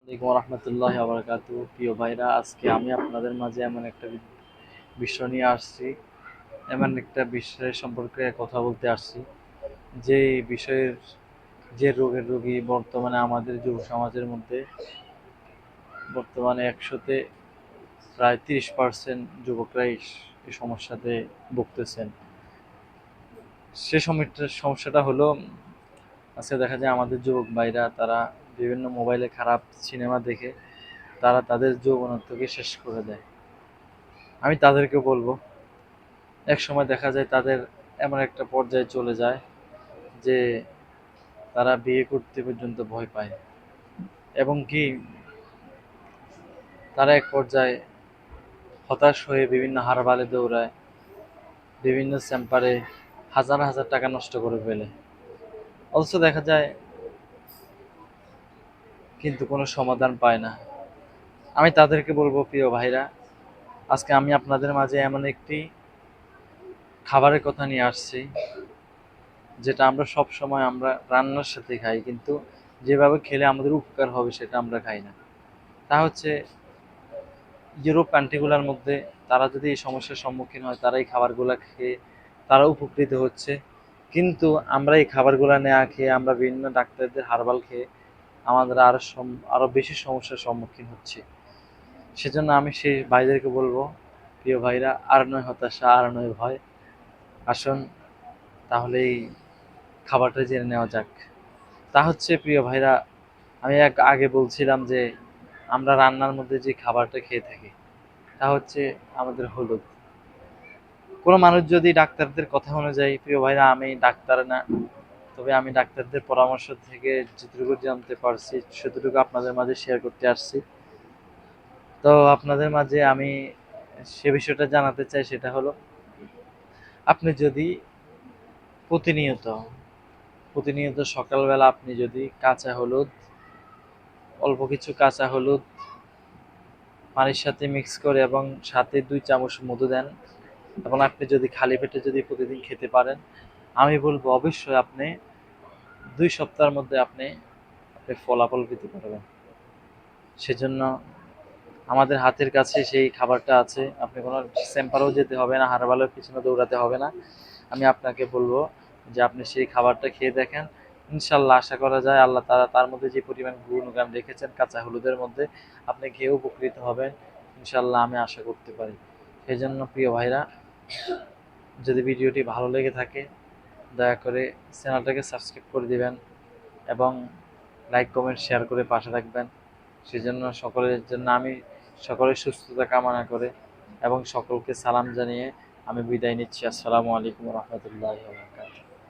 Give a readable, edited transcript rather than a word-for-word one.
আসসালামু রহমতুল্লাহ বারাকাতু। প্রিয় ভাইরা, আজকে আমি আপনাদের মাঝে এমন একটা বিষয় নিয়ে আসছি, এমন একটা বিষয়ের সম্পর্কে কথা বলতে আসছি, যে বিষয়ের যে রোগের রোগী বর্তমানে আমাদের যুব সমাজের মধ্যে বর্তমানে 100-তে প্রায় 30% যুবকরাই এই সমস্যাতে ভুগতেছেন। সে সমস্যাটা হলো, আজকে দেখা যায় আমাদের যুবক ভাইরা তারা বিভিন্ন মোবাইলে খারাপ সিনেমা দেখে তারা তাদের যৌবনত্বকে শেষ করে দেয়। আমি তাদেরকে বলবো, এক সময় দেখা যায় তাদের এমন একটা পর্যায়ে চলে যায় যে তারা বিয়ে করতে পর্যন্ত ভয় পায়, এবং কি তারা এক পর্যায়ে হতাশ হয়ে বিভিন্ন হারবালে দৌড়ায়, বিভিন্ন স্যাম্পারে হাজার হাজার টাকা নষ্ট করে ফেলে। অথচ দেখা যায় কিন্তু কোনো সমাধান পায় না। আমি তাদেরকে বলবো, প্রিয় ভাইরা, আজকে আমি আপনাদের মাঝে এমন একটি খাবারের কথা নিয়ে আসছি, যেটা আমরা সব সময় আমরা রান্নার সাথে খাই, কিন্তু যেভাবে খেলে আমাদের উপকার হবে সেটা আমরা খাই না। তা হচ্ছে, ইউরোপ কান্ট্রিগুলোর মধ্যে তারা যদি এই সমস্যার সম্মুখীন হয়, তারা এই খাবারগুলো খেয়ে তারা উপকৃত হচ্ছে, কিন্তু আমরা এই খাবারগুলো নেওয়া খেয়ে আমরা বিভিন্ন ডাক্তারদের হার্বাল খেয়ে আমাদের আরো বেশি সমস্যার সম্মুখীন হচ্ছি। সেজন্য আমি সেই ভাইদেরকে বলবো, প্রিয় ভাইরা, আর নয় হতাশা, আর নয় ভয়, আসুন তাহলে এই খাবারটা জেনে নেওয়া যাক। তা হচ্ছে, প্রিয় ভাইরা, আমি আগে বলছিলাম যে আমরা রান্নার মধ্যে যে খাবারটা খেয়ে থাকি তা হচ্ছে আমাদের হলুদ। কোনো মানুষ যদি ডাক্তারদের কথা অনুযায়ী, প্রিয় ভাইরা, আমি ডাক্তার না, তবে আমি ডাক্তারদের পরামর্শ থেকে যতটুকু জানতে পারছি সেতটুকু আপনাদের মাঝে শেয়ার করতে আসছি। তো আপনাদের মাঝে আমি সে বিষয়টা জানাতে চাই, সেটা হলো, আপনি যদি প্রতিনিয়ত প্রতিনিয়ত সকালবেলা আপনি যদি কাঁচা হলুদ, অল্প কিছু কাঁচা হলুদ পানির সাথে মিক্স করে এবং সাথে 2 চামচ মধু দেন, এবং আপনি যদি খালি পেটে যদি প্রতিদিন খেতে পারেন, আমি বলবো অবশ্যই আপনি 2 সপ্তাহের মধ্যে আপনি আপনি ফলাফল পেতে পারবেন। সেজন্য আমাদের হাতের কাছে সেই খাবারটা আছে, আপনি কোনো সেম্পারেও যেতে হবে না, হারবালের পিছনে দৌড়াতে হবে না। আমি আপনাকে বলবো যে আপনি সেই খাবারটা খেয়ে দেখেন। ইনশাল্লাহ আশা করা যায় আল্লাহ তারা তার মধ্যে যে পরিমাণ গুণগান রেখেছেন কাঁচা হলুদের মধ্যে, আপনি খেয়ে উপকৃত হবেন ইনশাল্লাহ, আমি আশা করতে পারি। সেই জন্য প্রিয় ভাইরা, যদি ভিডিওটি ভালো লেগে থাকে দয়া করে চ্যানেলটাকে সাবস্ক্রাইব করে দিবেন এবং লাইক কমেন্ট শেয়ার করে পাশে রাখবেন। সেজন্য সকলের জন্য আমি সকলের সুস্থতা কামনা করে এবং সকলকে সালাম জানিয়ে আমি বিদায় নিচ্ছি। আসসালামু আলাইকুম রহমতুল্লাহ।